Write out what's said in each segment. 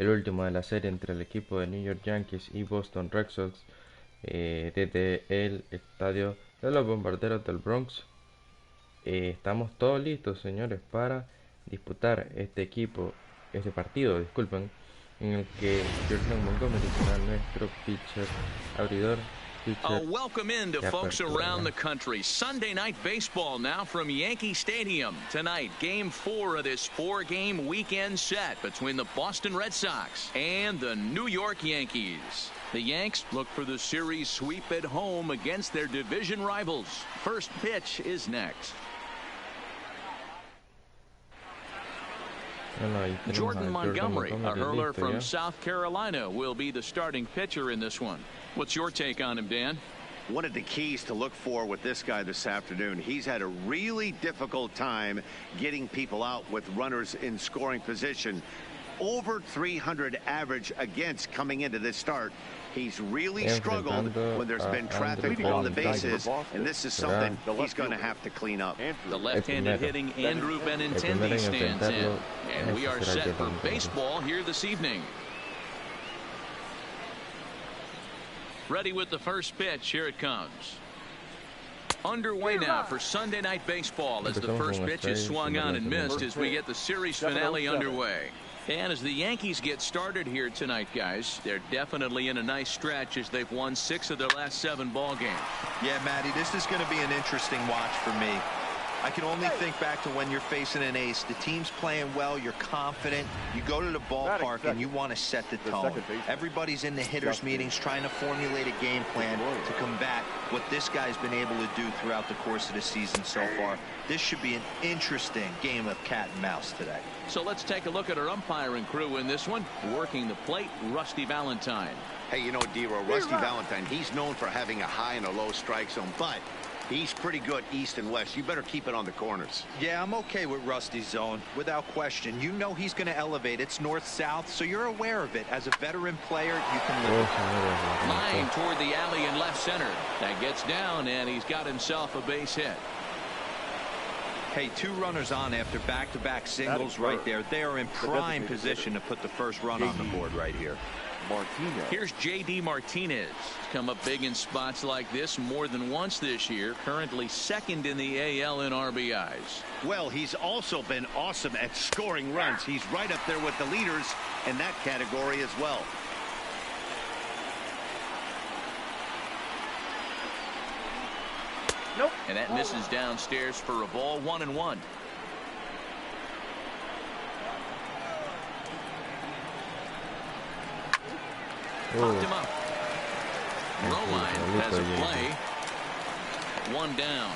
el último de la serie entre el equipo de New York Yankees y Boston Red Sox, desde el estadio de los Bombarderos del Bronx. Estamos todos listos, señores, para disputar este partido, disculpen, en el que Jordan Montgomery será nuestro pitcher abridor. Welcome in to folks around the country. Sunday night baseball now from Yankee Stadium. Tonight, game 4 of this 4-game weekend set between the Boston Red Sox and the New York Yankees. The Yanks look for the series sweep at home against their division rivals. First pitch is next. Jordan Montgomery, a hurler from South Carolina, will be the starting pitcher in this one. What's your take on him, Dan? One of the keys to look for with this guy this afternoon, he's had a really difficult time getting people out with runners in scoring position. Over 300 average against coming into this start. He's really struggled when there's been traffic on the bases, and this is something he's going to have to clean up. The left-handed hitting Andrew Benintendi stands in, and we are set for baseball here this evening. Ready with the first pitch. Here it comes. Underway now for Sunday night baseball as the first pitch is swung on and missed as we get the series finale underway. And as the Yankees get started here tonight, guys, they're definitely in a nice stretch as they've won 6 of their last 7 ball games. Yeah, Matty, this is going to be an interesting watch for me. I can only think back to when you're facing an ace. The team's playing well, you're confident, you go to the ballpark and you want to set the tone. Everybody's in the hitters meetings trying to formulate a game plan to combat what this guy's been able to do throughout the course of the season so far. This should be an interesting game of cat and mouse today. So let's take a look at our umpiring crew in this one. Working the plate, Rusty Valentine. Hey, you know, D-Row, Rusty Valentine, he's known for having a high and a low strike zone, but he's pretty good east and west. You better keep it on the corners. Yeah, I'm okay with Rusty's zone, without question. You know he's going to elevate. It's north-south, so you're aware of it. As a veteran player, you can live with it. Line toward the alley in left center. That gets down, and he's got himself a base hit. Hey, 2 runners on after back-to-back singles right there. They are in prime position to put the first run on the board right here. Here's J.D. Martinez. He's come up big in spots like this more than once this year. Currently second in the AL in RBIs. Well, he's also been awesome at scoring runs. He's right up there with the leaders in that category as well. Nope. And that misses downstairs for a ball. 1-1. Popped him up. Romine has a play. 1 down.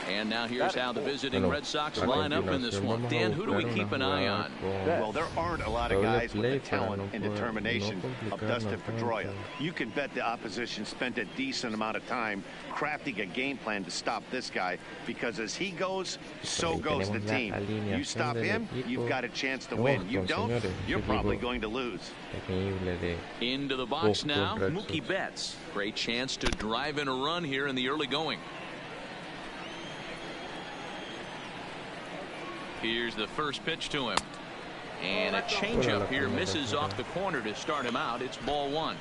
And now here's how the visiting Red Sox line up in this one. Dan, who do we keep an eye on? Well, there aren't a lot of guys with the talent and determination of Dustin Pedroia. You can bet the opposition spent a decent amount of time crafting a game plan to stop this guy, because as he goes, so goes the team. You stop him, you've got a chance to win. You don't, you're probably going to lose. Into the box now, Mookie Betts. Great chance to drive in a run here in the early going. Here's the first pitch to him. And a changeup here misses off the corner to start him out. It's ball 1.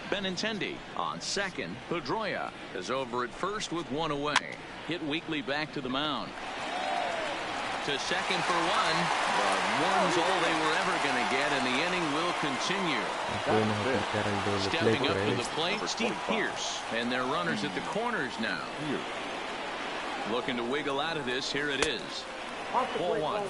Benintendi on second. Pedroia is over at first with 1 away. Hit weakly back to the mound. To second for 1. But 1's all they were ever going to get, and the inning will continue. Stepping up to the plate, Steve Pearce. And their runners at the corners now. Looking to wiggle out of this. Here it is. Ball 1.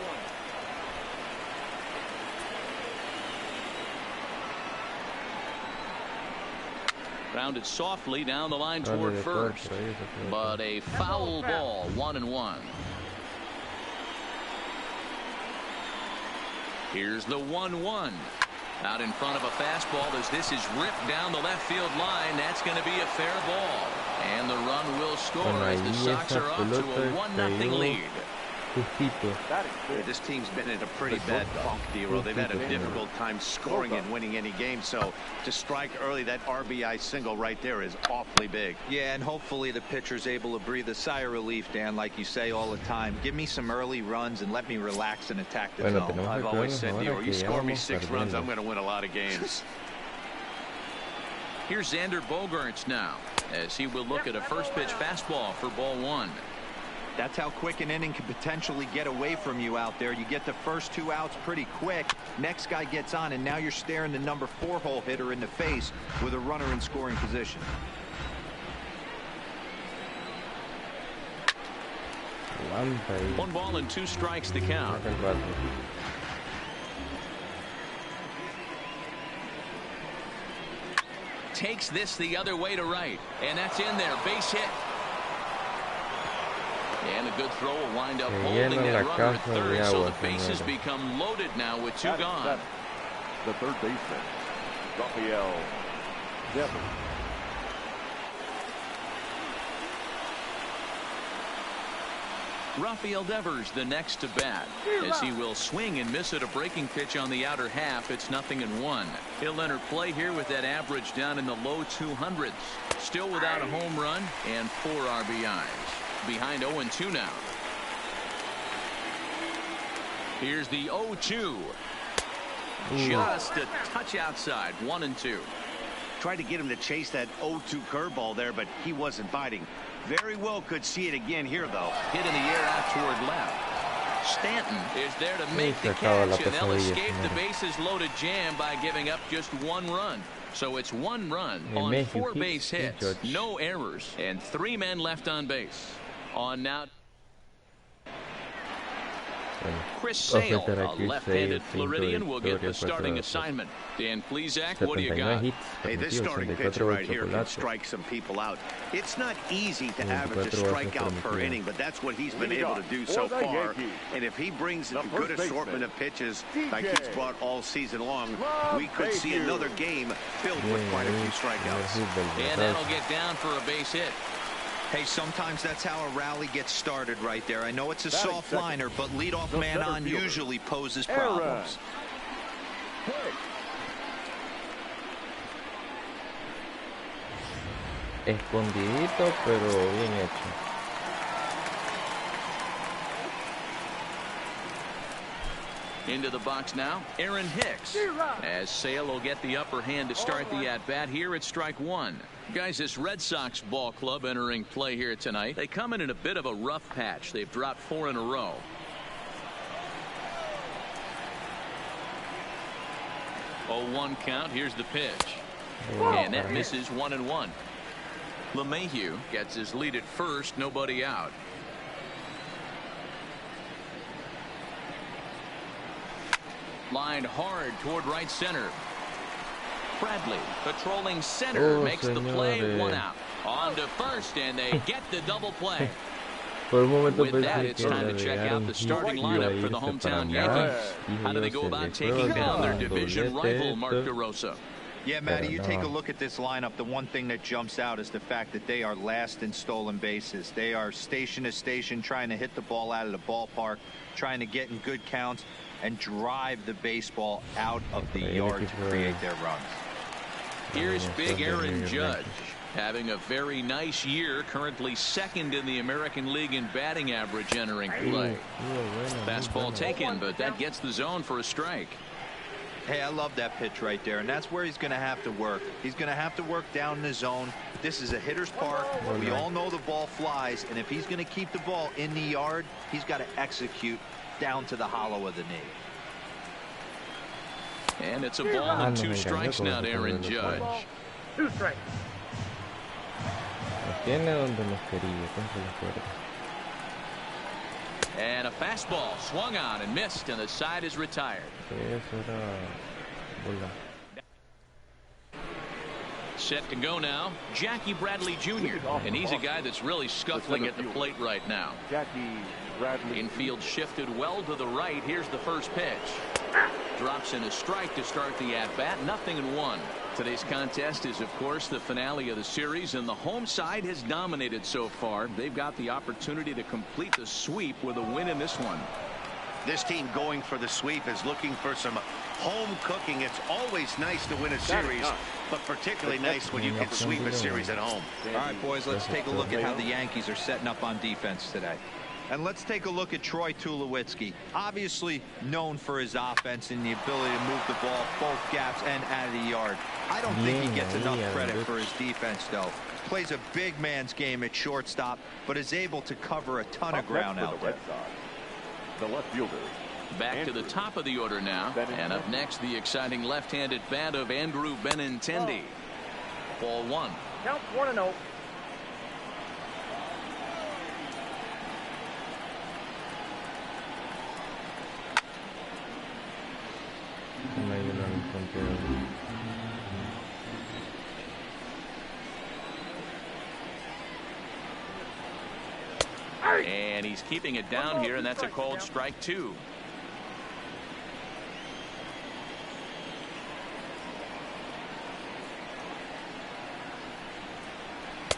Grounded softly down the line toward first. But a foul ball. 1-1. Here's the 1-1. Out in front of a fastball as this is ripped down the left field line. That's going to be a fair ball. And the run will score as the Sox are up to a 1-0 lead. Justito. Yeah, this team's been in a pretty bad funk, D-Roll. They've had a difficult time scoring and winning any game, so to strike early, that RBI single right there is awfully big. Yeah, and hopefully the pitcher's able to breathe a sigh of relief, Dan, like you say all the time. Give me some early runs and let me relax and attack the zone. I've always said, D-Roll, you score me 6 runs, I'm going to win a lot of games. Here's Xander Bogaerts now, as he will look at a first pitch fastball for ball 1. That's how quick an inning can potentially get away from you out there. You get the first 2 outs pretty quick. Next guy gets on, and now you're staring the number 4 hole hitter in the face with a runner in scoring position. One ball and 2 strikes to count. Takes this the other way to right, and that's in there. Base hit. And a good throw will wind up holding that runner at third, so the bases become loaded now with 2 gone. The third baseman, Devers. Rafael Devers the next to bat, as he will swing and miss at a breaking pitch on the outer half. It's 0-1. He'll enter play here with that average down in the low 200s. Still without a home run and 4 RBIs. Behind 0-2 now. Here's the 0-2. Just a touch outside. 1-2. Tried to get him to chase that 0-2 curveball there, but he wasn't biting. Very well could see it again here, though. Hit in the air out toward left. Stanton is there to make the catch, and they'll escape the bases loaded jam by giving up just 1 run. So it's 1 run on 4 base hits, no errors, and 3 men left on base. On now, Chris Sale, a left-handed Floridian, will get the starting assignment. Dan Plesac, what do you got? Hey, this starting pitcher right here can strike some people out. It's not easy to average a strikeout per inning, but that's what he's been able to do so far. And if he brings a good assortment of pitches like he's brought all season long, we could see another game filled with quite a few strikeouts. And that'll get down for a base hit. Hey, sometimes that's how a rally gets started right there. I know it's a soft liner, but leadoff man on usually poses problems. Escondidito, pero bien hecho. Into the box now, Aaron Hicks, as Sale will get the upper hand to start the at-bat here at strike 1. Guys, this Red Sox ball club entering play here tonight. They come in a bit of a rough patch. They've dropped 4 in a row. Oh, 1 count. Here's the pitch. And that misses 1-1. LeMahieu gets his lead at first. Nobody out. Lined hard toward right center. Bradley patrolling center makes the play. 1 out. On to first, and they get the double play. With that, it's time to check out the starting lineup for the hometown Yankees. How do they go about taking down their division rival, Mark DeRosa? Yeah, Matty, you take a look at this lineup. The one thing that jumps out is the fact that they are last in stolen bases. They are station to station trying to hit the ball out of the ballpark, trying to get in good counts and drive the baseball out of the yard to create their runs. Here's big Aaron Judge, having a very nice year, currently 2nd in the American League in batting average entering play. Fastball taken, but that gets the zone for a strike. Hey, I love that pitch right there, and that's where he's going to have to work. He's going to have to work down in the zone. This is a hitter's park. We all know the ball flies, and if he's going to keep the ball in the yard, he's got to execute down to the hollow of the knee. And it's a ball and 2 strikes now to Aaron Judge. 2 strikes. And a fastball swung on and missed, and the side is retired. Set to go now, Jackie Bradley Jr., and he's a guy that's really scuffling at the plate right now. Infield shifted well to the right. Here's the first pitch. Drops in a strike to start the at-bat. 0-1. Today's contest is, of course, the finale of the series, and the home side has dominated so far. They've got the opportunity to complete the sweep with a win in this one. This team going for the sweep is looking for some home cooking. It's always nice to win a series, but particularly nice when you can sweep a series at home. All right, boys, let's take a look at how the Yankees are setting up on defense today. And let's take a look at Troy Tulowitzki, obviously known for his offense and the ability to move the ball both gaps and out of the yard. I don't think he gets enough credit for his defense, though. Plays a big man's game at shortstop, but is able to cover a ton of ground out there. The left fielder. Back to the top of the order now. And up next, the exciting left-handed bat of Andrew Benintendi. Ball one. Count 1-0. Mayo no lo encontré. And he's keeping it down here, and that's a called strike two.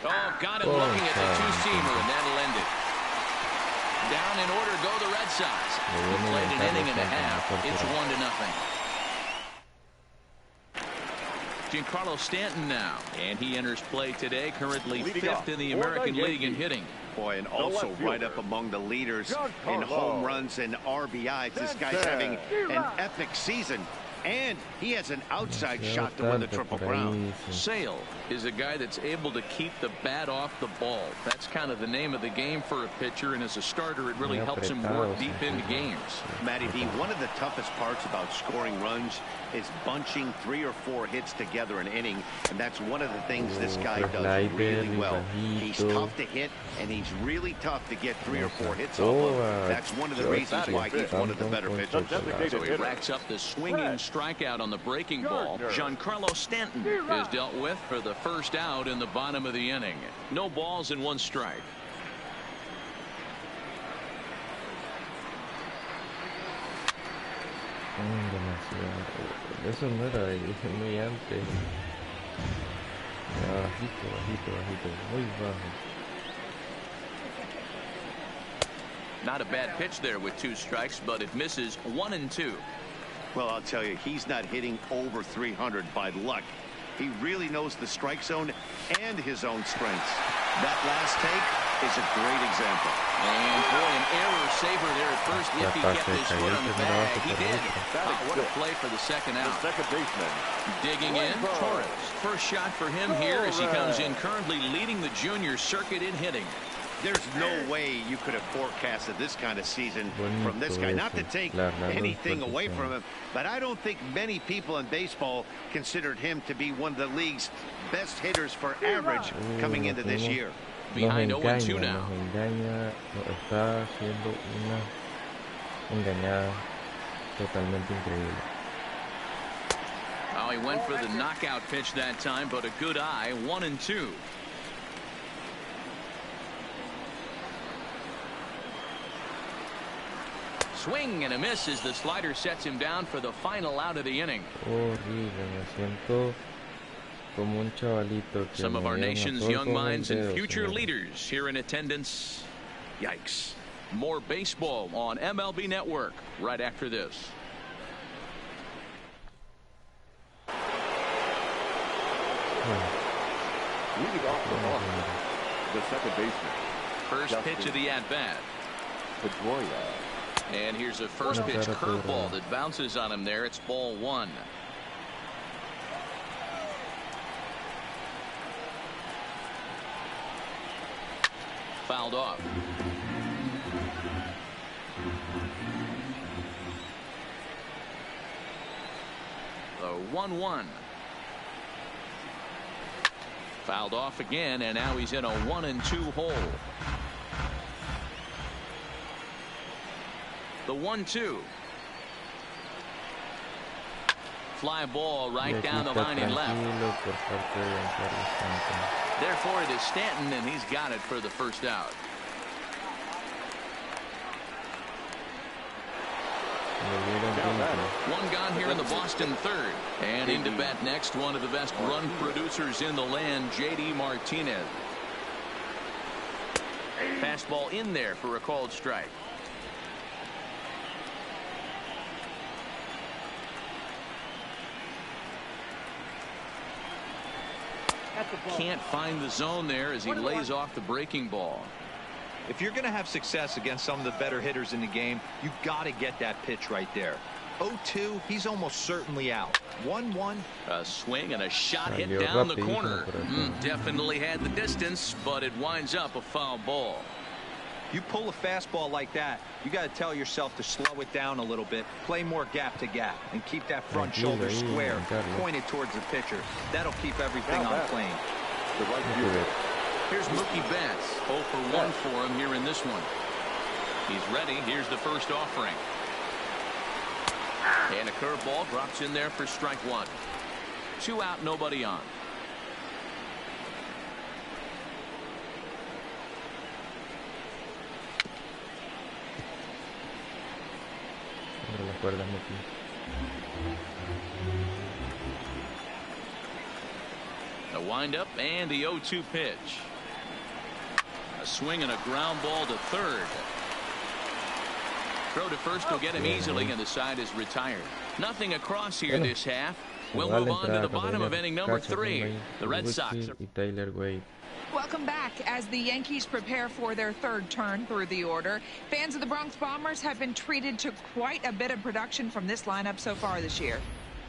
Oh, got him looking at the two-seamer, and that'll end it. Down in order go the Red Sox. He played an inning and a half. It's 1-0. Giancarlo Stanton now, and he enters play today, currently fifth in the American League in hitting. Boy, and also right up among the leaders in home runs and RBIs. This guy's having an epic season, and he has an outside shot to win the Triple Crown. Sale is a guy that's able to keep the bat off the ball. That's kind of the name of the game for a pitcher, and as a starter, it really helps him work deep into games. Matty B, one of the toughest parts about scoring runs is bunching 3 or 4 hits together an inning, and that's one of the things this guy does really well. He's tough to hit, and he's really tough to get 3 or 4 hits off of. That's one of the reasons why he's one of the better pitchers. So he racks up the swinging strikeout on the breaking ball. Giancarlo Stanton is dealt with for the first out in the bottom of the inning. No balls and 1 strike. Demasiado. Eso no era muy antes. Bajito, bajito, bajito. Muy bajo. Not a bad pitch there with 2 strikes, but it misses 1-2. Well, I'll tell you, he's not hitting over 300 by luck. He really knows the strike zone and his own strengths. That last take is a great example. And boy, an error saver there at first if he kept his foot on the bag. He did. What a play for the second out. The second baseman. Digging in, Torres. First shot for him here as he comes in currently leading the junior circuit in hitting. There's no way you could have forecasted this kind of season from this guy. Not to take anything away from him, but I don't think many people in baseball considered him to be one of the league's best hitters for average coming into this year. Behind 0-2 now. Está haciendo una engañada totalmente increíble. Oh, he went for the knockout pitch that time, but a good eye. 1-2. Swing and a miss as the slider sets him down for the final out of the inning. Horrible, me siento como un chavalito. Some of our nation's young minds and future leaders here in attendance. Yikes. More baseball on MLB Network right after this. Leading off the second baseman. First pitch of the at-bat. Pedroia. And here's a first pitch curveball that bounces on him there. It's ball 1. Fouled off. The 1-1. Fouled off again, and now he's in a 1-2 hole. The 1-2. Fly ball right down the line and left. Therefore, it is Stanton, and he's got it for the first out. One gone here in the Boston third. And into bat next, one of the best run producers in the land, J.D. Martinez. Fastball in there for a called strike. Can't find the zone there as he lays off the breaking ball. If you're going to have success against some of the better hitters in the game, you've got to get that pitch right there. 0-2, he's almost certainly out. 1-1. A swing and a shot hit down the corner. Definitely had the distance, but it winds up a foul ball. You pull a fastball like that, you got to tell yourself to slow it down a little bit, play more gap to gap, and keep that front shoulder square, pointed towards the pitcher. That'll keep everything on plane. Here's Mookie Betts. 0 for 1 for him here in this one. He's ready. Here's the first offering. And a curveball drops in there for strike one. 2 out, nobody on. The windup and the 0-2 pitch. A swing and a ground ball to third. Throw to first will get him easily, and the side is retired. Nothing across here this half. We'll move on to the bottom of inning number 3. The Red Sox. Welcome back as the Yankees prepare for their third turn through the order. Fans of the Bronx Bombers have been treated to quite a bit of production from this lineup so far this year.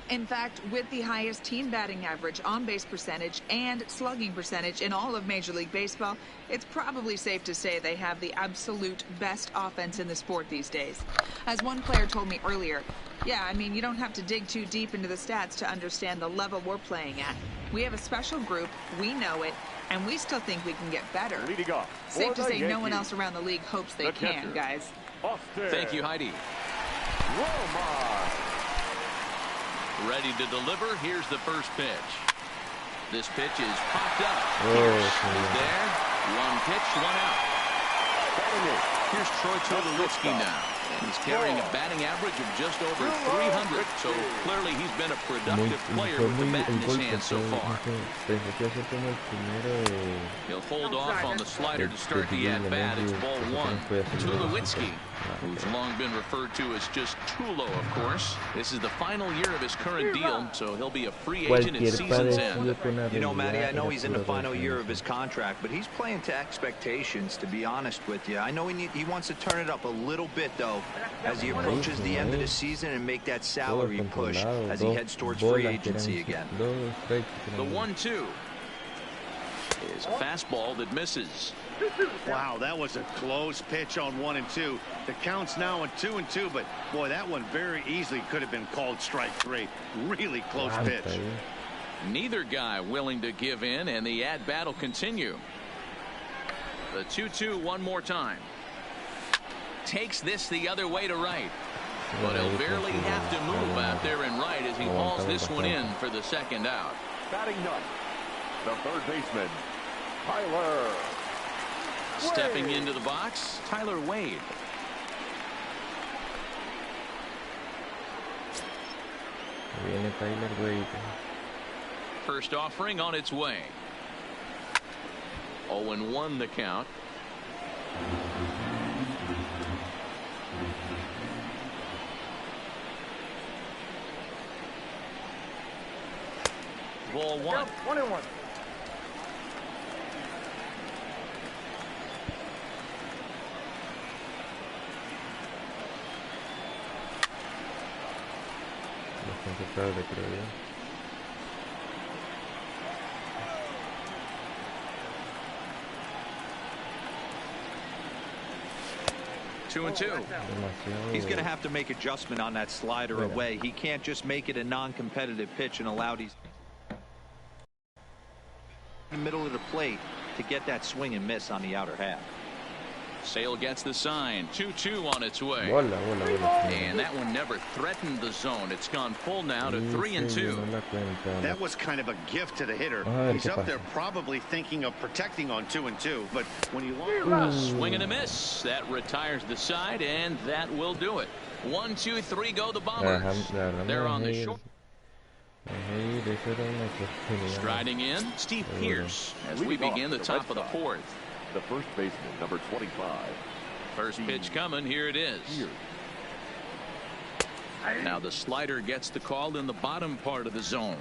In fact, with the highest team batting average, on-base percentage, and slugging percentage in all of Major League Baseball, it's probably safe to say they have the absolute best offense in the sport these days. As one player told me earlier, yeah, I mean, you don't have to dig too deep into the stats to understand the level we're playing at. We have a special group, we know it, and we still think we can get better. Safe to say no one else around the league hopes they can, guys. Thank you, Heidi. Ready to deliver. Here's the first pitch. This pitch is popped up. Pierce is there. One pitch, one out. Here's Troy Tulowitzki now. He's carrying a batting average of just over 300. So clearly he's been a productive player with the bat in his hand so far. He'll hold off on the slider to start the at-bat. It's ball one. Tulowitzki, who's long been referred to as just Tulo, of course. This is the final year of his current deal, so he'll be a free agent at season's end. You know, Matty, I know he's in the final year of his contract, but he's playing to expectations, to be honest with you. I know he wants to turn it up a little bit, though, as he approaches the end of the season and make that salary push as he heads towards free agency again. The 1-2 is a fastball that misses. Wow, that was a close pitch on 1 and 2. The count's now at 2 and 2, but boy, that one very easily could have been called strike 3. Really close pitch. Neither guy willing to give in, and the at-bat will continue. The 2-2 one more time. Takes this the other way to right, but he'll barely have to move out there in right as he hauls this one in for the second out. Batting ninth, the third baseman, Tyler Stepping into the box, Tyler Wade. First offering on its way. 0-1 the count. Ball one. 1-1. Tarde, creo yo. Two and two. He's going to have to make adjustment on that slider away. He can't just make it a non-competitive pitch and allow these in the middle of the plate to get that swing and miss on the outer half. Sale gets the sign. 2-2 on its way. Bola, bola, bola. And that one never threatened the zone. It's gone full now to 3-2. That was kind of a gift to the hitter. He's up there probably thinking of protecting on 2-2, but when you swing and a miss, that retires the side, and that will do it. 1, 2, 3 go the Bombers. They're on the short. Striding in, Steve Pierce as we begin the top of the fourth. The first baseman, number 25. First pitch coming. Here it is. Now the slider gets the call in the bottom part of the zone.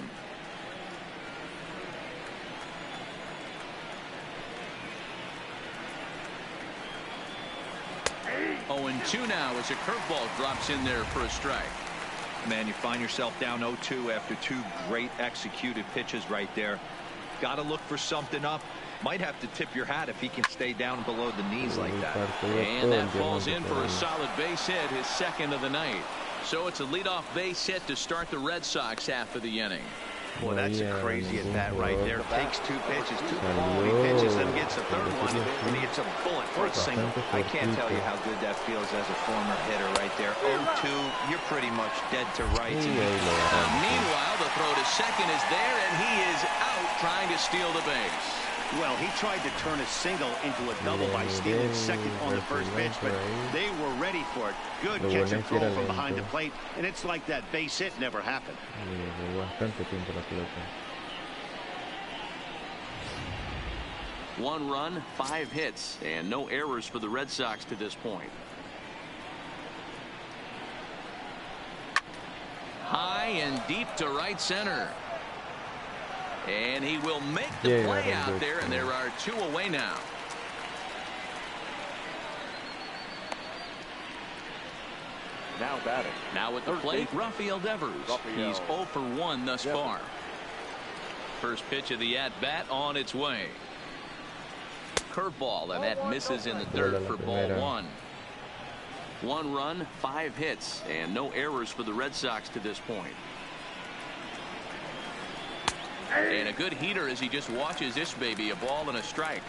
Oh, and 2 now as a curveball drops in there for a strike. Man, you find yourself down 0-2 after 2 great executed pitches right there. Got to look for something up. Might have to tip your hat if he can stay down below the knees like that. And that falls in for a solid base hit, his second of the night. So it's a leadoff base hit to start the Red Sox after the inning. Well, that's a crazy at bat right there. Takes 2 pitches, 2 quality pitches, then gets a third one, and he gets a bullet for a single. I can't tell you how good that feels as a former hitter right there. 0-2, you're pretty much dead to rights. Meanwhile, the throw to second is there, and he is out trying to steal the base. Well, he tried to turn a single into a double by stealing second on the first pitch, but they were ready for it. Good catch and throw from behind the plate, and it's like that base hit never happened. 1 run, 5 hits, and no errors for the Red Sox to this point. High and deep to right center. And he will make the play out there, and there are 2 away now. Now batting. Now at the plate, Rafael Devers. He's 0 for 1 thus far. First pitch of the at-bat on its way. Curveball, and that misses in the dirt for ball 1. 1 run, 5 hits, and no errors for the Red Sox to this point. And a good heater as he just watches this baby, a ball and a strike.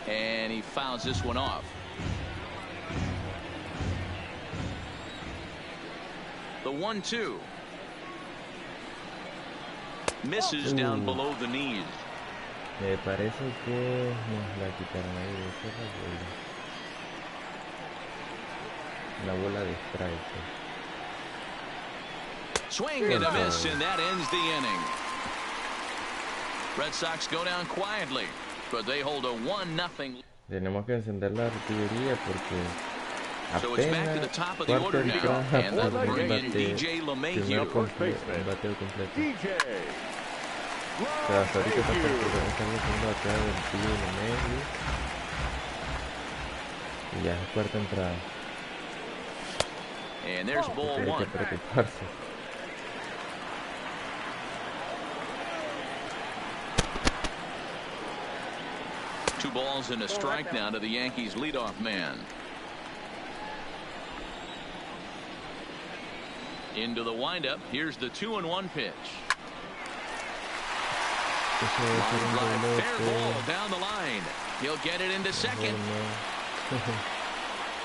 And he fouls this one off. The 1-2. Misses down below the knees. Me parece que nos la quitaron ahí de esa bola. La bola de strike. Swing and a miss, and that ends the inning. Red Sox go down quietly, but they hold a 1-0. Tenemos que encender la artillería porque so it's back to the top of the order now, and they'll bring in DJ LeMahieu. Bateo completo. O sea, hasta ahorita estamos haciendo acá del DJ LeMahieu. Y ya es cuarta entrada. And there's ball 1. Two balls and a strike now to the Yankees leadoff man. Into the windup. Here's the 2-1 pitch. Line drive, fair ball down the line. He'll get it into second.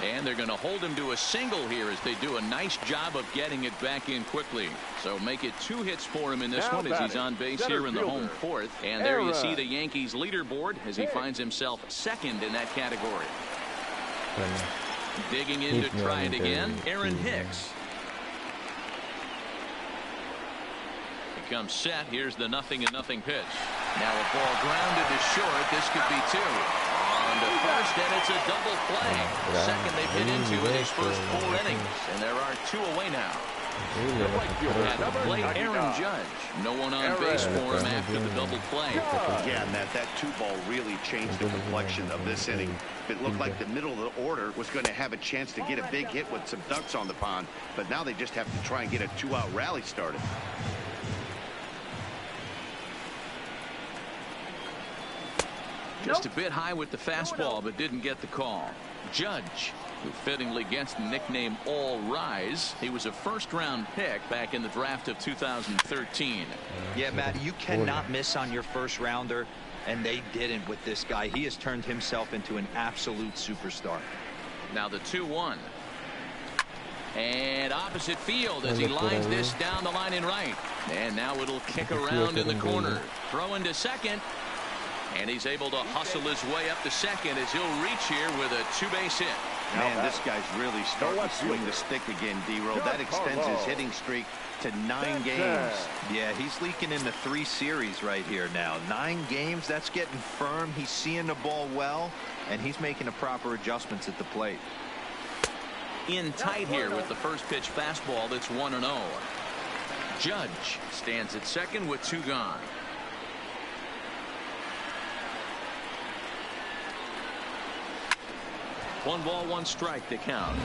And they're going to hold him to a single here as they do a nice job of getting it back in quickly. So make it 2 hits for him in this one as he's on base here in the home fourth. And there you see the Yankees leaderboard as he finds himself second in that category. Digging in to try it again, Aaron Hicks. He comes set. Here's the 0-0 pitch. Now a ball grounded to short. This could be 2. On to first, and it's a double play. Second they've been into in his first 4 innings, and there are 2 away now. At the plate, Aaron Judge. No one on base for him after the double play. Yeah, and that 2-ball really changed the complexion of this inning. It looked like the middle of the order was going to have a chance to get a big hit with some ducks on the pond, but now they just have to try and get a 2-out rally started. Just a bit high with the fastball, but didn't get the call. Judge who fittingly gets the nickname All Rise. He was a first-round pick back in the draft of 2013. Yeah, Matt, you cannot miss on your first rounder, and they didn't with this guy. He has turned himself into an absolute superstar. Now the 2-1. And opposite field as he lines this down the line in right. And now it'll kick around in the corner. Throw into second. And he's able to hustle his way up to second as he'll reach here with a two-base hit. Man, this guy's really starting to swing the stick again, D-Roll. That extends his hitting streak to 9 games. Yeah, he's leaking into 3 series right here now. 9 games, that's getting firm. He's seeing the ball well, and he's making the proper adjustments at the plate. In tight here with the first pitch fastball that's 1-0. Judge stands at second with 2 gone. One ball, 1 strike to count.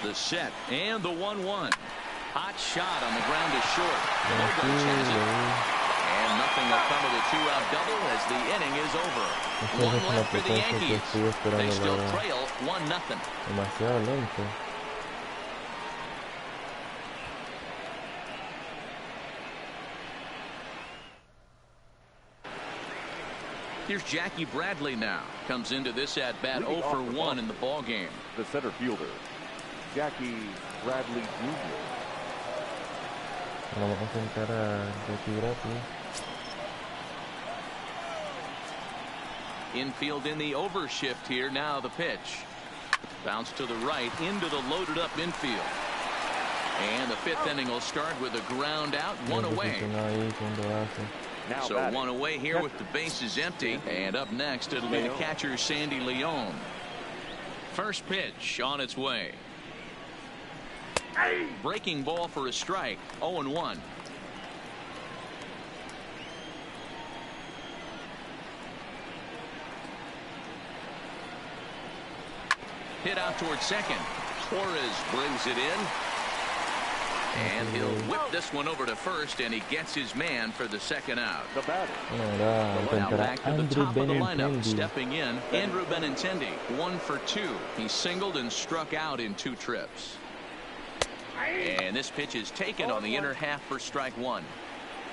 The set and the 1-1. Hot shot on the ground is short. Nobody has it. And nothing will come of the 2-out double as the inning is over. 1 left for the Yankees. They still trail 1-0. Demasiado lento. Here's Jackie Bradley now. Comes into this at-bat 0 for 1 in the ball game. The center fielder, Jackie Bradley Jr. Vamos a sentar a Jackie Bradley. Infield in the overshift here. Now the pitch. Bounce to the right into the loaded up infield. And the 5th inning will start with a ground out, 1 away. So 1 away here with the bases empty. And up next it'll be the catcher Sandy Leon. First pitch on its way. Breaking ball for a strike. 0-1. Hit out towards second. Torres brings it in. And he'll whip this one over to first, and he gets his man for the 2nd out. The batter. Now back to the top of the lineup. Stepping in, Andrew Benintendi, 1 for 2. He singled and struck out in 2 trips. And this pitch is taken on the inner half for strike 1.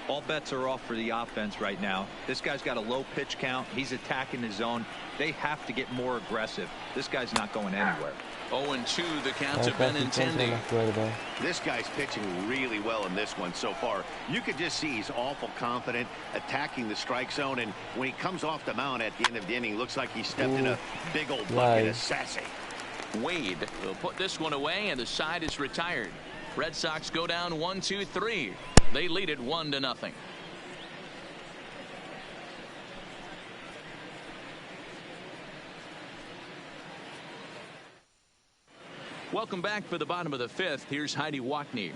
All bets are off for the offense right now. This guy's got a low pitch count. He's attacking his zone. They have to get more aggressive. This guy's not going anywhere. 0-2 the count to Benintendi. This guy's pitching really well in this one so far. You could just see he's awful confident attacking the strike zone, and when he comes off the mound at the end of the inning, looks like he stepped in a big old bucket of sassy. Wade will put this one away, and the side is retired. Red Sox go down 1-2-3. They lead it 1-0. Welcome back for the bottom of the 5th. Here's Heidi Wackney.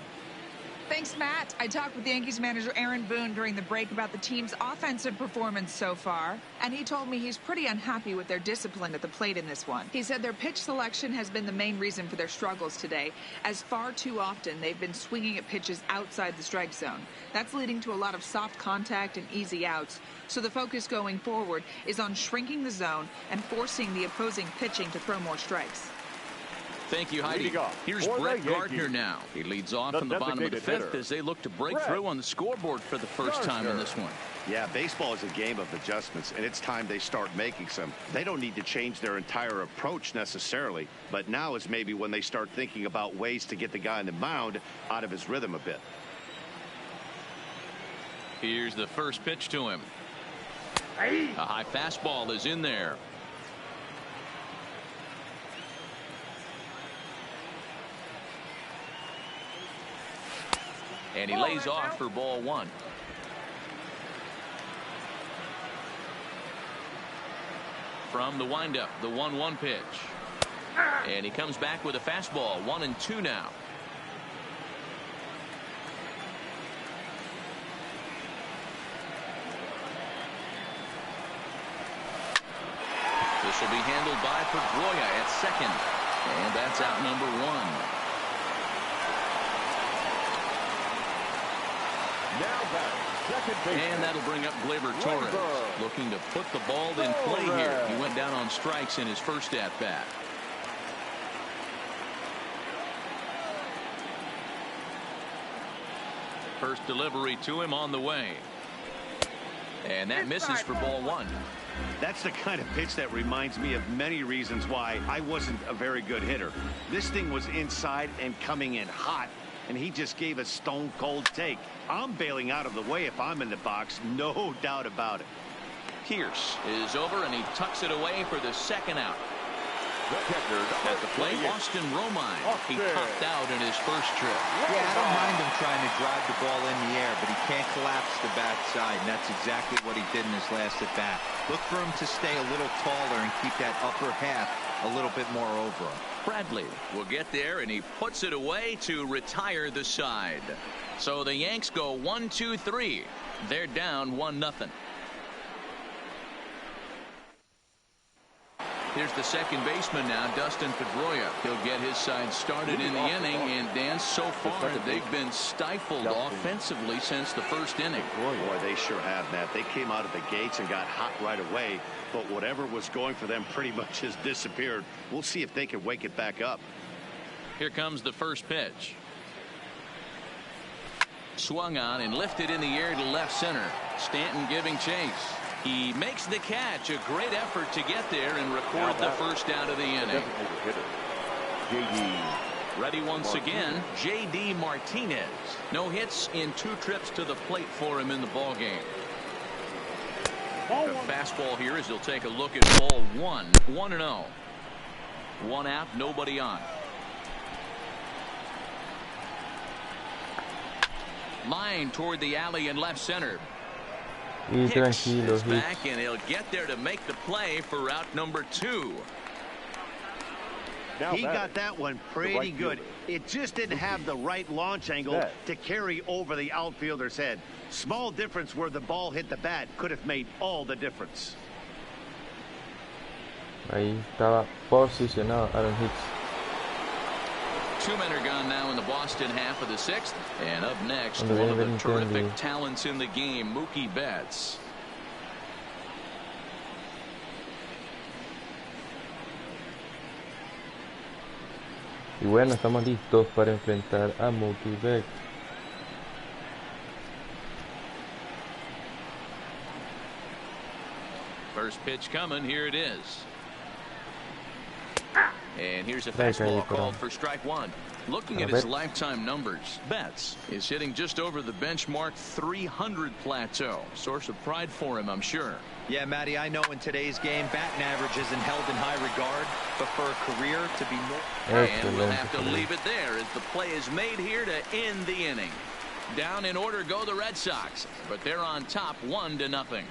Thanks, Matt. I talked with Yankees manager Aaron Boone during the break about the team's offensive performance so far, and he told me he's pretty unhappy with their discipline at the plate in this one. He said their pitch selection has been the main reason for their struggles today, as far too often they've been swinging at pitches outside the strike zone. That's leading to a lot of soft contact and easy outs, so the focus going forward is on shrinking the zone and forcing the opposing pitching to throw more strikes. Thank you, Heidi. Here's Brett Gardner now. He leads off in the bottom of the 5th as they look to break through on the scoreboard for the first time in this one. Yeah, baseball is a game of adjustments, and it's time they start making some. They don't need to change their entire approach necessarily, but now is maybe when they start thinking about ways to get the guy on the mound out of his rhythm a bit. Here's the first pitch to him. A high fastball is in there. And he lays off for ball 1. From the windup, the 1-1 pitch. And he comes back with a fastball. 1-2 now. This will be handled by Pedroia at second. And that's out number 1. And that'll bring up Gleyber Torres, looking to put the ball in play here. He went down on strikes in his first at-bat. First delivery to him on the way. And that misses for ball one. That's the kind of pitch that reminds me of many reasons why I wasn't a very good hitter. This thing was inside and coming in hot, and he just gave a stone-cold take. I'm bailing out of the way if I'm in the box, no doubt about it. Pierce is over, and he tucks it away for the second out. At the plate, Austin Romine. He popped out in his first trip. Yeah, I don't mind him trying to drive the ball in the air, but he can't collapse the backside, and that's exactly what he did in his last at-bat. Look for him to stay a little taller and keep that upper half a little bit more over him. Bradley will get there, and he puts it away to retire the side. So the Yanks go 1-2-3. They're down 1-0. Here's the second baseman now, Dustin Pedroia. He'll get his side started in the inning, and Dan, so far they've been stifled offensively since the first inning. Boy, they sure have, Matt. They came out of the gates and got hot right away, but whatever was going for them pretty much has disappeared. We'll see if they can wake it back up. Here comes the first pitch. Swung on and lifted in the air to left center. Stanton giving chase. He makes the catch. A great effort to get there and record the first out of the inning. Ready once again, J.D. Martinez. No hits in 2 trips to the plate for him in the ballgame. The fastball here as he'll take a look at ball 1. 1-0. 1 out, nobody on. Line toward the alley in left center. Hicks is back, and he'll get there to make the play for route number 2. He got that one pretty good. It just didn't have the right launch angle to carry over the outfielder's head. Small difference where the ball hit the bat could have made all the difference. Ahí estaba posicionado Aaron Hicks. 2 men are gone now in the Boston half of the 6th. And up next, one of the terrific talents in the game, Mookie Betts. Y bueno, estamos listos para enfrentar a Mookie Betts. First pitch coming, here it is. And here's a fastball called for strike 1. Looking at his lifetime numbers, Betts is hitting just over the benchmark 300 plateau. Source of pride for him, I'm sure. Yeah, Matty, I know in today's game, batting average isn't held in high regard, but for a career to be more. And we'll have to leave it there as the play is made here to end the inning. Down in order go the Red Sox, but they're on top 1-0.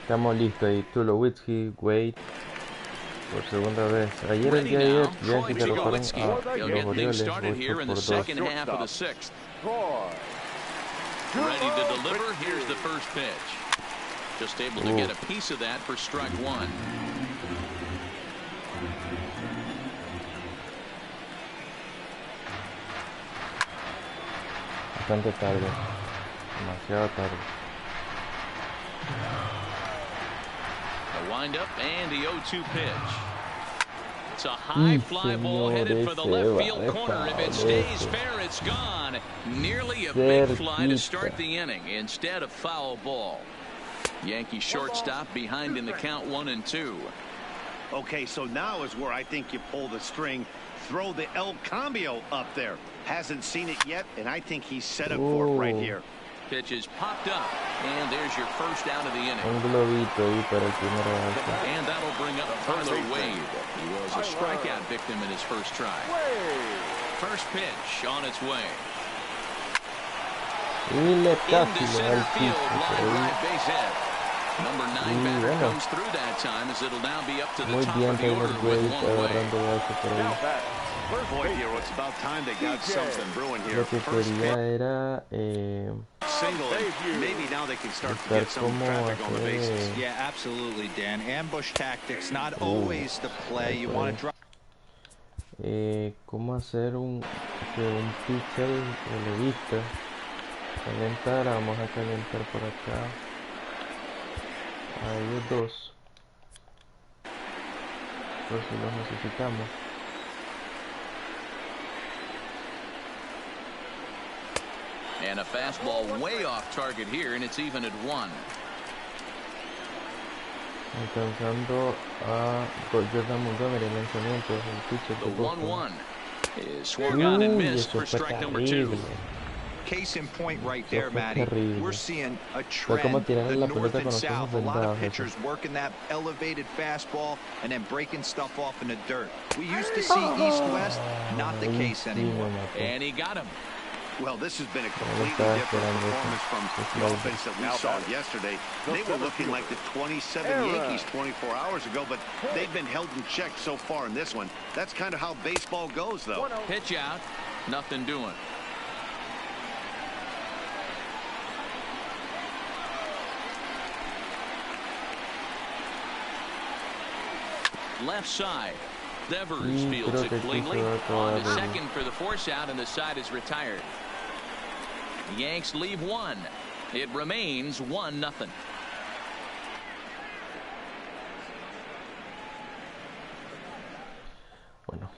Estamos listos ahí. Tulowitzki, Wade. Por segunda vez. Ayer el día de ayer Yankees derrotaron a los Orioles 8-2. Ready to deliver. Here's the first pitch. Just able to get a piece of that for strike 1. Bastante tarde. Demasiado tarde. A windup and the 0-2 pitch. It's a high fly ball headed for the left field corner. If it stays fair, it's gone. Nearly a big fly to start the inning instead of foul ball. Yankee shortstop behind in the count 1-2. Okay, so now is where I think you pull the string. Throw the El Cambio up there. Hasn't seen it yet, and I think he's set up for it right here. Pitch is popped up, and there's your first out of the inning. Un globito ahí para el primer avance. And that'll bring up Tyler Wade. He was a strikeout victim in his first try. First pitch on its way. Y le casi Into le da el center field, piso. line right base hit. Number 9 batter comes through that time as it'll now be up to the Muy top bien of the order Tyler with Wade one away. agarrando base por ahí. Boy, Hero, it's about time they got something brewing here. Lo que quería era Single, and maybe now they can start to buscar get some cómo traffic on the bases. Yeah, absolutely, Dan. Ambush tactics, not always the play. You want to drop. cómo hacer un pitcher relevista Calentar, vamos a calentar por acá. Hay dos. Por si los necesitamos. And a fastball way off target here, and it's even at 1. Alcanzando a Jordan Montgomery en lanzamiento. El pitcher The de 1-1 is swung on and missed eso for fue strike number 2. terrible. Case in point right there, fue Matty. terrible. We're seeing a Fue como trend, tirar the la north pelota and con los south, ojos a lot of vendados. pitchers working that elevated fastball and then breaking stuff off in the dirt. We used to see east-west, not the case anymore. And he got him. Well, this has been a completely different performance from the offense that we saw yesterday. They were looking like the 27 Yankees 24 hours ago, but they've been held in check so far in this one. That's kind of how baseball goes, though. Pitch out, nothing doing. Left side. Devers fields it cleanly. On to second for the force out, and the side is retired. The Yanks leave 1. It remains 1-0. Bueno.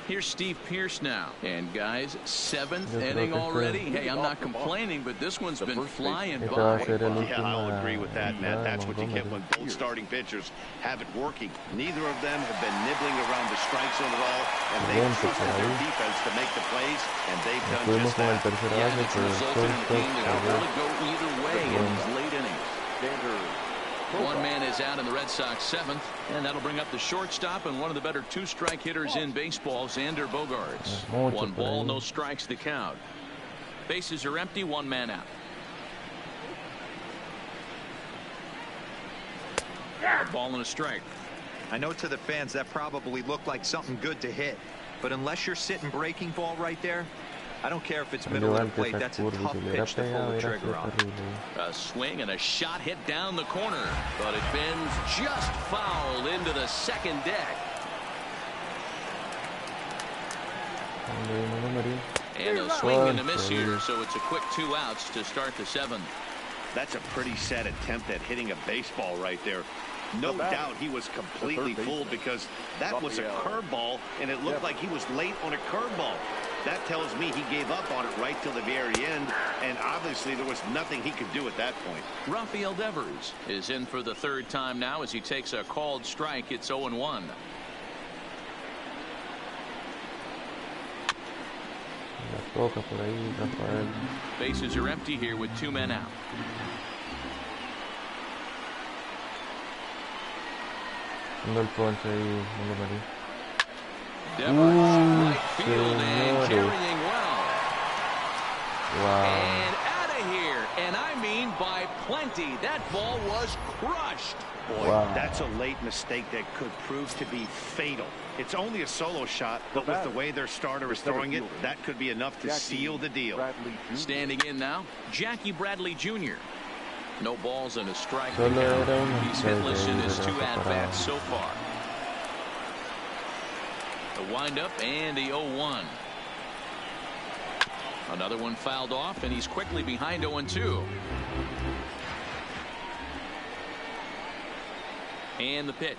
Here's Steve Pearce now. And guys, 7th inning already. Hey, I'm not complaining, but this one's been flying by. Yeah, I'll agree with that, Matt. That's what you get when both starting pitchers have it working. Neither of them have been nibbling around the strike zone at all, and they've trusted their defense to make the plays, and they've done just that. Yeah, and it's resulted in a game that could really go either way in these late innings. One man is out in the Red Sox 7th, and that'll bring up the shortstop and one of the better two-strike hitters in baseball, Xander Bogaerts. 1 ball, no strikes the count. Bases are empty, 1 man out. A ball and a strike. I know to the fans that probably looked like something good to hit, but unless you're sitting breaking ball right there, I don't care if it's middle of the plate. That's a tough pitch to pull the trigger on. A swing and a shot hit down the corner, but it bends just foul into the second deck. And a swing and a miss here, so it's a quick 2 outs to start the 7th. That's a pretty sad attempt at hitting a baseball right there. No doubt he was completely fooled because that was a curveball, and it looked like he was late on a curveball. That tells me he gave up on it right till the very end, and obviously there was nothing he could do at that point. Rafael Devers is in for the 3rd time now as he takes a called strike. It's 0-1. Bases are empty here with 2 men out. Devers, right field and carrying well. Wow. And out of here, and I mean by plenty. That ball was crushed. Boy, that's a late mistake that could prove to be fatal. It's only a solo shot, but with the way their starter is throwing it, that could be enough to seal the deal. Standing in now, Jackie Bradley Jr. No balls and a strike. He's hitless in his 2 at-bats so far. The windup and the 0-1. Another one fouled off, and he's quickly behind 0-2. And the pitch.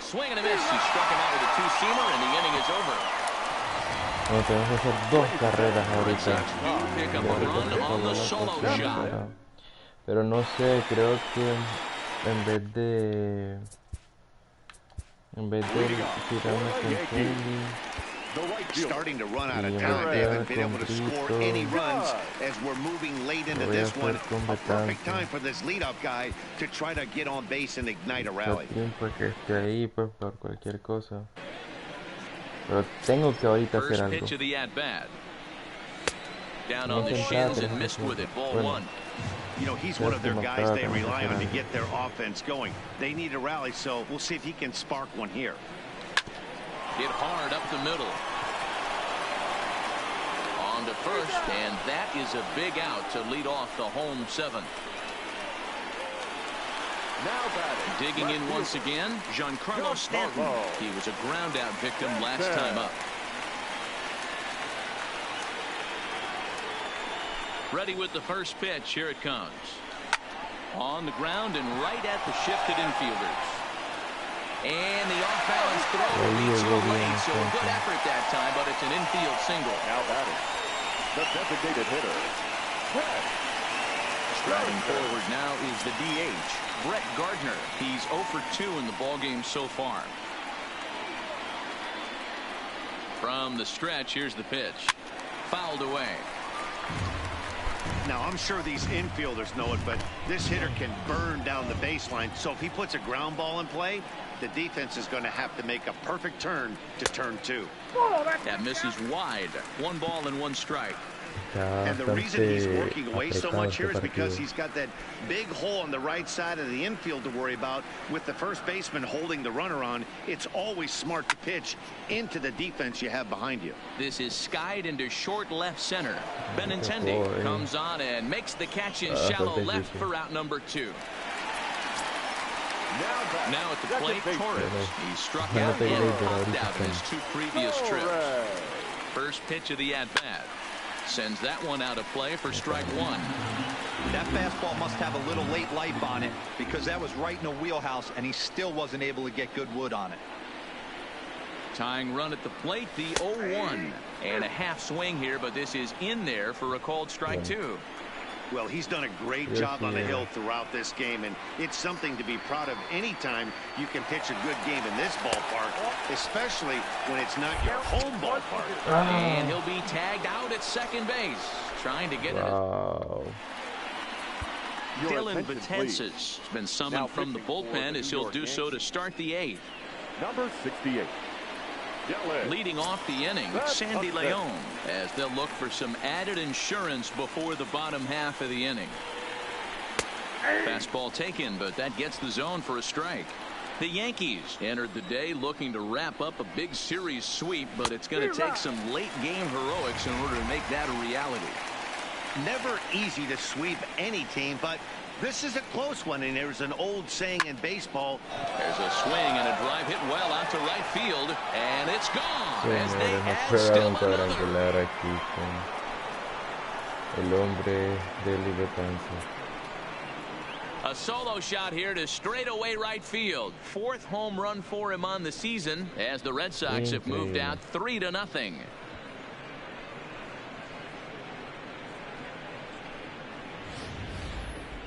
Swing and a miss. He struck him out with a 2-seamer, and the inning is over. Bueno, tenemos que hacer 2 carreras ahorita. Pick up a run on the solo shot. Pero no sé, creo que en vez de tirarme con Kelly, starting to run out of time. They haven't been able to score any runs as we're moving late into this one. A perfect time for this leadoff guy to try to get on base and ignite a rally. Pues que esté ahí pues por cualquier cosa. Pero tengo que ahorita hacer algo. Pitch of the at bat. Down on the shins and missed with it. Ball 1. You know, he's one of their guys they rely on to get their offense going. They need a rally, so we'll see if he can spark one here. Hit hard up the middle. On to first, and that is a big out to lead off the home 7th. Now batting. Digging in once again, Giancarlo Stanton. He was a ground out victim last time up. Ready with the first pitch. Here it comes. On the ground and right at the shifted infielders. And the off-balance throw leads you late, so a good effort that time, but it's an infield single. Now batting, the designated hitter, Brett. Striding forward now is the DH, Brett Gardner. He's 0 for 2 in the ballgame so far. From the stretch, here's the pitch. Fouled away. Now, I'm sure these infielders know it, but this hitter can burn down the baseline. So if he puts a ground ball in play, the defense is going to have to make a perfect turn to turn 2. That misses wide. 1 ball and 1 strike. And the reason he's working away so much here is because he's got that big hole on the right side of the infield to worry about. With the first baseman holding the runner on, it's always smart to pitch into the defense you have behind you. This is skied into short left center. Benintendi comes on and makes the catch in shallow left for out number 2. Now at the plate, Torres. He struck out and popped out in his 2 previous trips. First pitch of the at-bat. Sends that one out of play for strike 1. That fastball must have a little late life on it, because that was right in the wheelhouse and he still wasn't able to get good wood on it. Tying run at the plate, the 0-1. And a half swing here, but this is in there for a called strike 2. Well, he's done a great job on the hill throughout this game, and it's something to be proud of anytime you can pitch a good game in this ballpark, especially when it's not your home ballpark. And he'll be tagged out at second base, trying to get it. Dylan Betances has been summoned from the bullpen as he'll do so to start the 8th. Number 68. Leading off the inning, Sandy Leon, as they'll look for some added insurance before the bottom half of the inning. Fastball taken, but that gets the zone for a strike. The Yankees entered the day looking to wrap up a big series sweep, but it's going to take some late game heroics in order to make that a reality. Never easy to sweep any team, but this is a close one, and there's an old saying in baseball. There's a swing and a drive hit well out to right field, and it's gone as they add still another. A solo shot here to straightaway right field. 4th home run for him on the season as the Red Sox have moved out 3-0.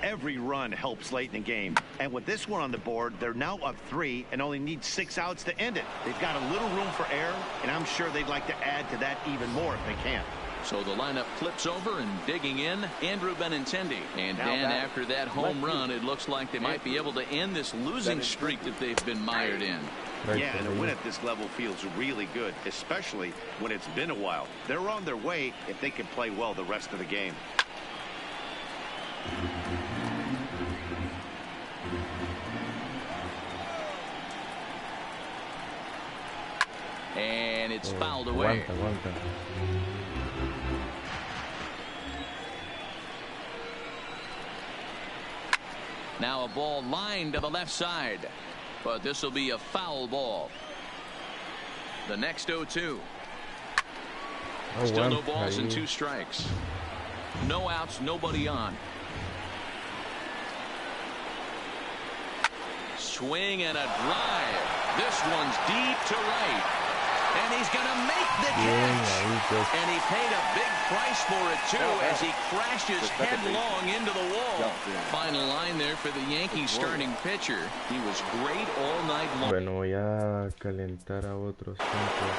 Every run helps late in the game, and with this one on the board, they're now up 3 and only need 6 outs to end it. They've got a little room for error, and I'm sure they'd like to add to that even more if they can. So the lineup flips over, and digging in, Andrew Benintendi. And Dan, after that home run, it looks like they might be able to end this losing streak that they've been mired in. Yeah, and a win at this level feels really good, especially when it's been a while. They're on their way if they can play well the rest of the game. And it's fouled away. Now a ball lined to the left side, but this will be a foul ball. The next 0-2. Still no balls and 2 strikes. No outs, nobody on. Swing and a drive. This one's deep to right. And he's going to make the catch. And he paid a big price for it, too, as he crashes headlong into the wall. Final line there for the Yankees starting pitcher. He was great all night long. Bueno, voy a calentar a otros puntos.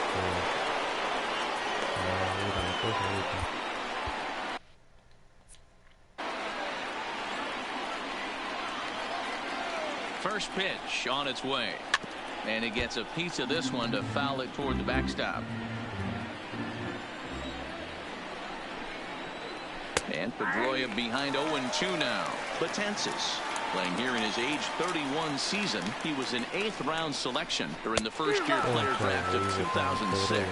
First pitch on its way. And he gets a piece of this one to foul it toward the backstop. And Pedroia behind 0-2 now. Betances playing here in his age 31 season. He was an 8th round selection during the first-year player draft of 2006.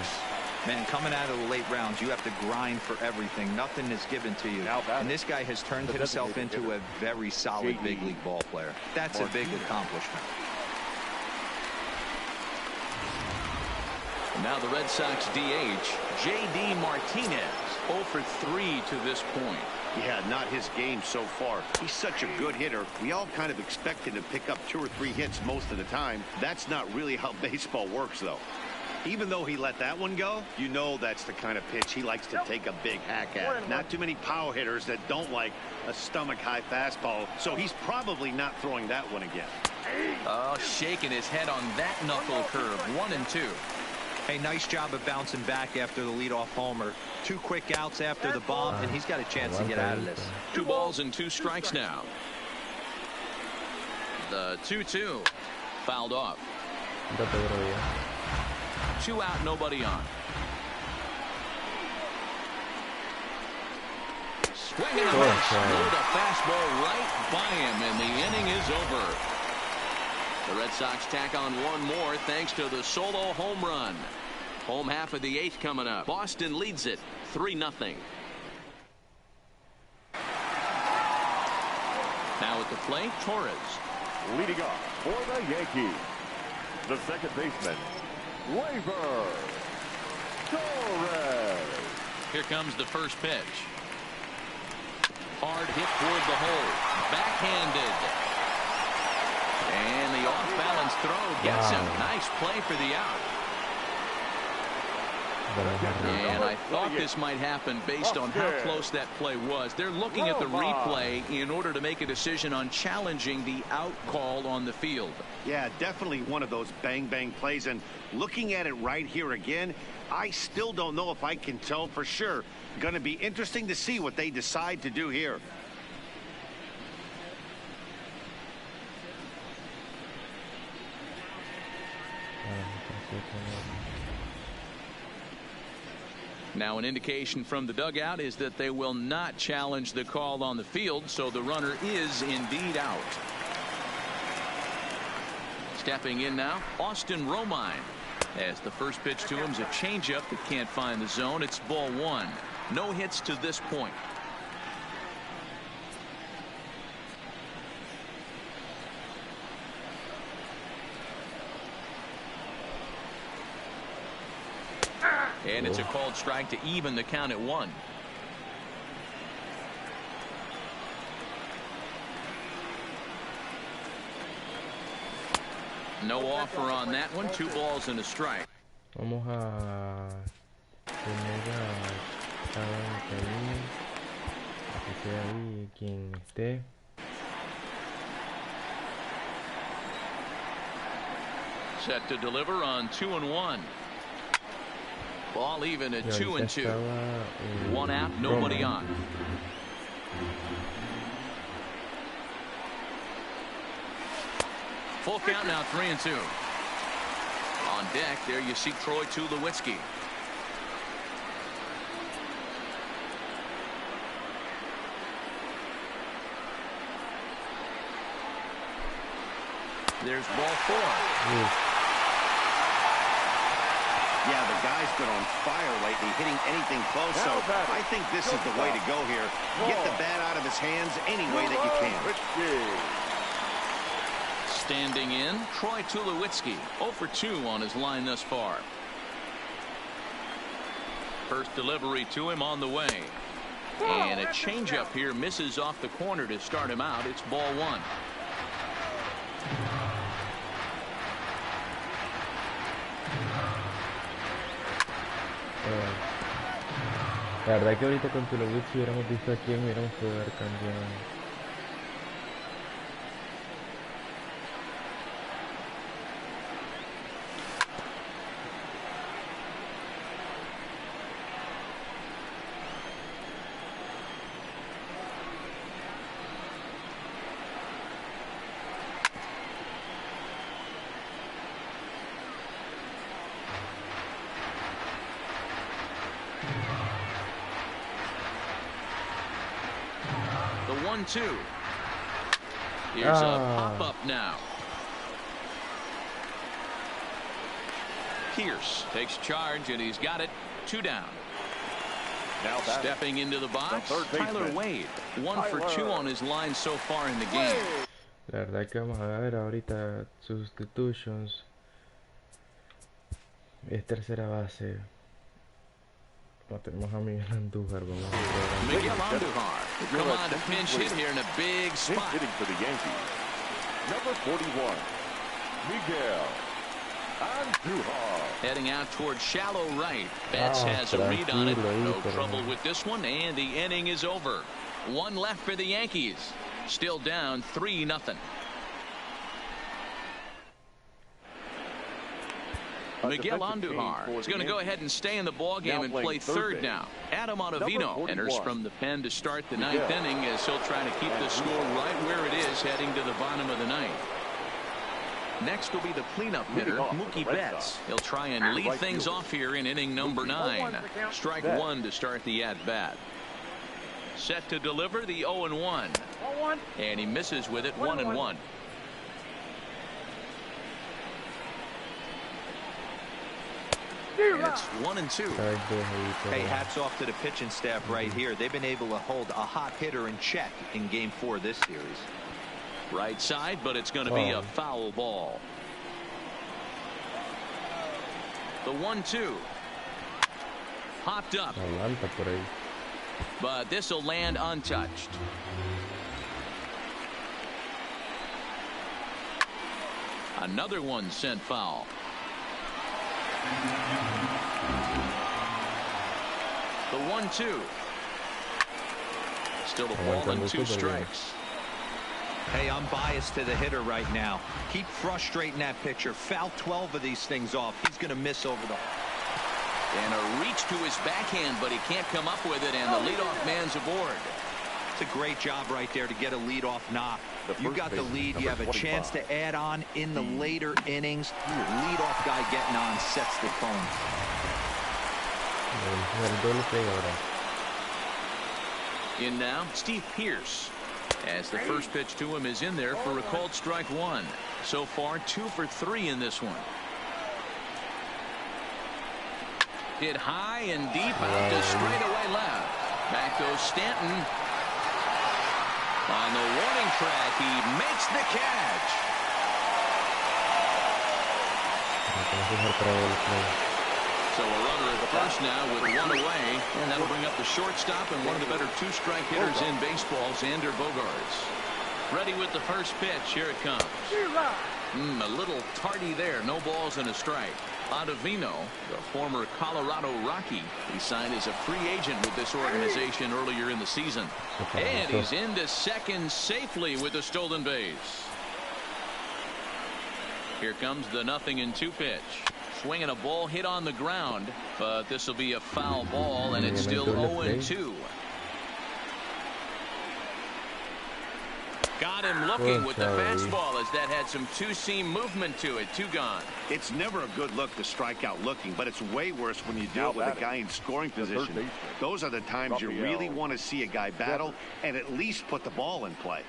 Man, coming out of the late rounds, you have to grind for everything. Nothing is given to you. And this guy has turned himself into a very solid big league ball player. That's a big accomplishment. And now the Red Sox DH, J.D. Martinez, 0 for 3 to this point. Yeah, not his game so far. He's such a good hitter. We all kind of expect him to pick up 2 or 3 hits most of the time. That's not really how baseball works, though. Even though he let that one go, you know that's the kind of pitch he likes to take a big hack at. Not too many power hitters that don't like a stomach-high fastball, so he's probably not throwing that one again. Oh, shaking his head on that knuckle curve. 1-2. Hey, nice job of bouncing back after the leadoff homer. 2 quick outs after the bomb, and he's got a chance to get out of this. 2 balls and 2 strikes now. The 2-2 fouled off. 2 out, nobody on. Swinging a miss. Blew the fastball right by him, and the inning is over. The Red Sox tack on 1 more thanks to the solo home run. Home half of the 8th coming up. Boston leads it 3-0. Now at the plate, Torres. Leading off for the Yankees, the second baseman, Waiver Torres. Here comes the first pitch. Hard hit toward the hole. Backhanded. And the off-balance throw gets him. Nice play for the out. And I thought this might happen based on how close that play was. They're looking at the replay in order to make a decision on challenging the out call on the field. Yeah, definitely one of those bang-bang plays. And looking at it right here again, I still don't know if I can tell for sure. Going to be interesting to see what they decide to do here. Now an indication from the dugout is that they will not challenge the call on the field, so the runner is indeed out. Stepping in now, Austin Romine. As the first pitch to him is a changeup that can't find the zone. It's ball 1. No hits to this point. And it's a called strike to even the count at 1. No offer on that one. 2 balls and a strike. Vamos a poner a cada ahí, que sea ahí quien esté. Set to deliver on 2-1. Ball even at 2-2. 1 out, nobody on. Full count now, 3-2. On deck, there you see Troy Tulowitzki. There's ball 4. Yeah, the guy's been on fire lately, hitting anything close, so I think this is the way to go here. Get the bat out of his hands any way that you can. Standing in, Troy Tulowitzki, 0 for 2 on his line thus far. First delivery to him on the way. And a changeup here misses off the corner to start him out. It's ball 1. La verdad que ahorita con Tulowitzki si hubiéramos visto a quién hubiéramos podido haber cambiado. The 1-2. Here's a pop-up now. Pierce takes charge, and he's got it. 2 down. Now stepping into the box, Tyler Wade. 1 for 2 on his line so far in the game. La verdad que vamos a ver ahorita substitutions. Es tercera base. No tenemos a Miguel Andújar. Vamos a ver. Miguel Andújar Come on, a pinch hit here in a big spot. Hitting for the Yankees, number 41, Miguel Andujar. Heading out toward shallow right. Betts has a read on it. No trouble with this one, and the inning is over. One left for the Yankees. Still down 3-0. Miguel Andujar is going to go ahead and stay in the ball game and play third now. Adam Ottavino enters from the pen to start the ninth inning, as he'll try to keep the score right where it is heading to the bottom of the ninth. Next will be the cleanup hitter, Mookie Betts. He'll try and lead things off here in inning number 9. Strike one to start the at-bat. Set to deliver the 0-1. And he misses with it, 1-1. And it's 1-2. Hey, hats off to the pitching staff right here. They've been able to hold a hot hitter in check in Game 4 of this series. Right side, but it's going to be a foul ball. The 1-2. Popped up. But this will land untouched. Another one sent foul. The 1-2. Still a ball and 2 strikes. Hey, I'm biased to the hitter right now. Keep frustrating that pitcher. Foul 12 of these things off. He's going to miss over the... And a reach to his backhand, but he can't come up with it, and the leadoff man's aboard. It's a great job right there to get a leadoff knock. You got the lead. You have a chance to add on in the later innings. Leadoff guy getting on sets the tone. In now, Steve Pearce. As the first pitch to him is in there for a called strike one. So far, 2 for 3 in this one. Hit high and deep out to straightaway left. Back goes Stanton. On the warning track, he makes the catch. So a runner at first now with 1 away, and that'll bring up the shortstop and one of the better 2-strike hitters in baseball, Xander Bogaerts. Ready with the first pitch. Here it comes. A little tardy there. No balls and a strike. Ottavino, the former Colorado Rocky, he signed as a free agent with this organization earlier in the season. And he's into second safely with a stolen base. Here comes the 0-2 pitch. Swinging a ball hit on the ground, but this will be a foul ball, and it's still 0-2. Got him looking with the fastball, as that had some two-seam movement to it. 2 gone. It's never a good look to strike out looking, but it's way worse when you do it with a guy in scoring position. Those are the times you really want to see a guy battle and at least put the ball in play.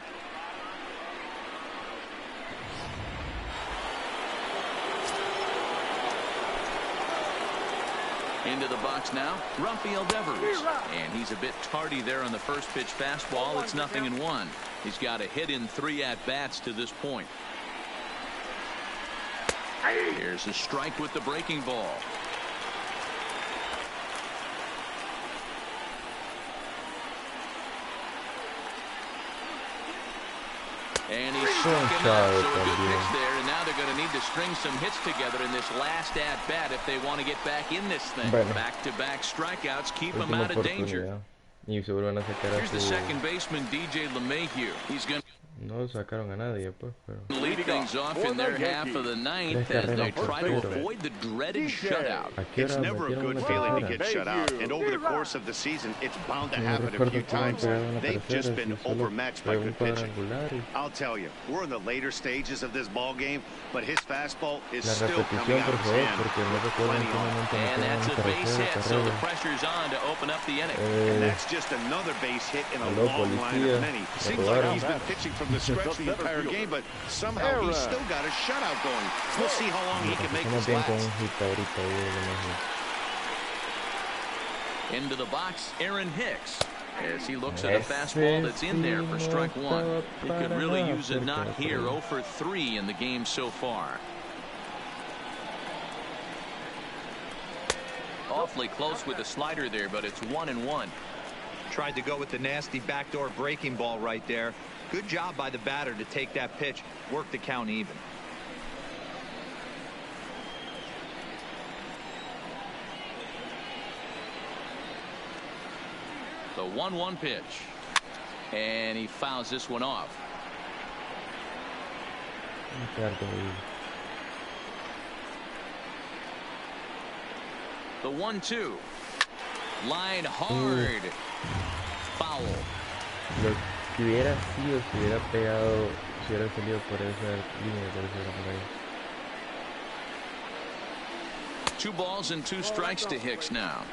Into the box now, Rafael Devers. And he's a bit tardy there on the first pitch fastball. It's 0-1. He's got a hit in 3 at-bats to this point. Here's a strike with the breaking ball. And he's striking out, so a good pitch there, and now they're going to need to string some hits together in this last at-bat if they want to get back in this thing. Back-to-back strikeouts keep them out of danger. Here's the second baseman, DJ LeMahieu. He's going to No sacaron a nadie, pues, pero... lead things off in their half of the ninth as they try to avoid the dreaded shutout. It's never a good feeling to get shut out, and over the course of the season, it's bound to happen a few times. They've just been overmatched by good pitching. I'll tell you, we're in the later stages of this ball game, but his fastball is still coming out of his hand. And that's a base hit, so the pressure's on to open up the inning. And that's just another base hit in a long line of many. Seems like he's been pitching from the stretch the entire game, but somehow he's still got a shutout going. We'll see how long he can make this last. Into the box, Aaron Hicks, as he looks at a fastball that's in there for strike one. He could really use a knock here. 0 for 3 in the game so far. Awfully close with the slider there, but it's 1-1. Tried to go with the nasty backdoor breaking ball right there. Good job by the batter to take that pitch, work the count even. The 1-1 pitch. And he fouls this one off. The 1-2. Line hard. Foul. Lo que hubiera sido si hubiera pegado, si hubiera salido por esa línea de tercera por ahí. 2 balls and 2 strikes to Hicks now.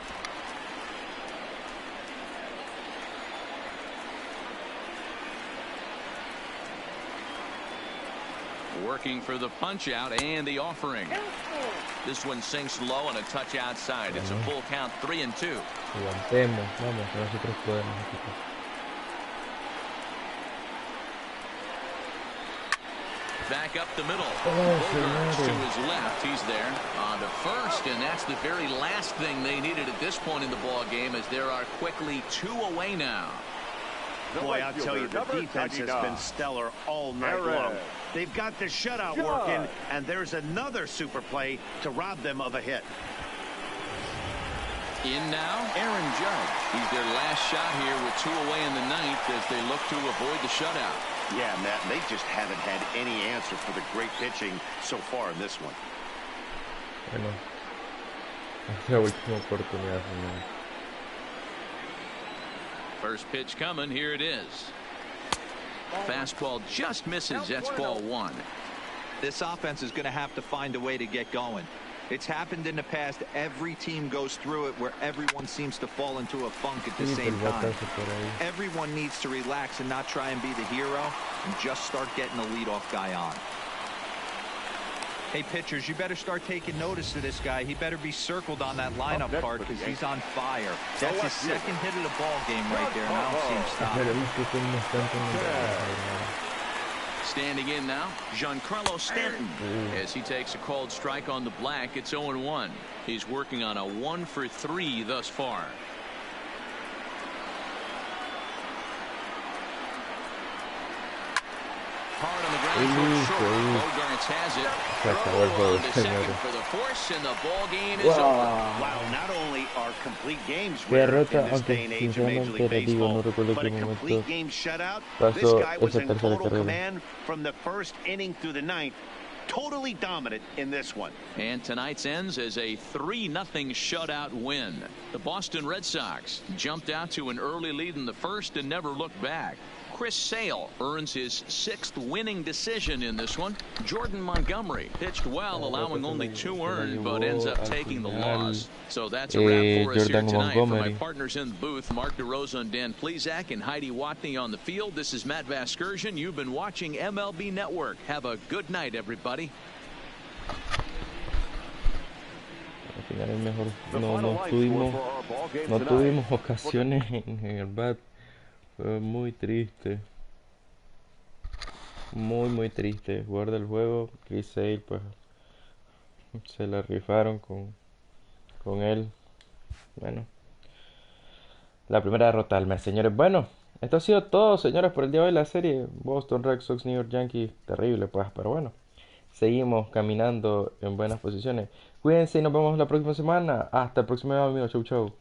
Working for the punch out and the offering. This one sinks low and a touch outside. It's a full count, 3-2. Aguantemos, vamos, nosotros podemos. Back up the middle. Bogarts to his left. He's there on to first, and that's the very last thing they needed at this point in the ball game, as there are quickly 2 away now. Boy, I'll tell you, the defense has been stellar all night long. They've got the shutout working, and there's another super play to rob them of a hit. In now, Aaron Judge. He's their last shot here with 2 away in the 9th as they look to avoid the shutout. Yeah, Matt, they just haven't had any answer for the great pitching so far in this one. Bueno, es la última oportunidad, señor. First pitch coming. Here it is. Fastball just misses. That's ball 1. This offense is going to have to find a way to get going. It's happened in the past. Every team goes through it where everyone seems to fall into a funk at the same time. Everyone needs to relax and not try and be the hero and just start getting the leadoff guy on. Hey, pitchers, you better start taking notice of this guy. He better be circled on that lineup card because he's on fire. That's his second hit of the ball game right there, and I don't see him stopping. Standing in now, Giancarlo Stanton. As he takes a called strike on the black, it's 0-1. He's working on a 1 for 3 thus far. Hard on the ground for short. Bogarts has it. On to second for the force, and the ball game is over. Wow, not only are complete games rare in this day and age of Major League Baseball, but a complete game shutout. This guy was in total command from the first inning through the 9th. Totally dominant in this one. And tonight's ends as a 3-0 shutout win. The Boston Red Sox jumped out to an early lead in the first and never looked back. Chris Sale earns his 6th winning decision in this one. Jordan Montgomery pitched well, allowing only 2 earned, but ends up taking the loss. So that's a wrap for us here tonight. For my partners in the booth, Mark DeRosa and Dan Plesac and Heidi Watney on the field, this is Matt Vasgersian. You've been watching MLB Network. Have a good night, everybody. Al final el mejor, no tuvimos ocasiones en el bat. Fue muy triste, muy triste. Jugador del juego, Chris Sale, pues se la rifaron con él. Bueno, la primera derrota del mes, señores. Bueno, esto ha sido todo, señores, por el día de hoy. La serie Boston Red Sox, New York Yankees, terrible, pues, pero bueno, seguimos caminando en buenas posiciones. Cuídense y nos vemos la próxima semana. Hasta el próximo video, amigos. Chau, chau.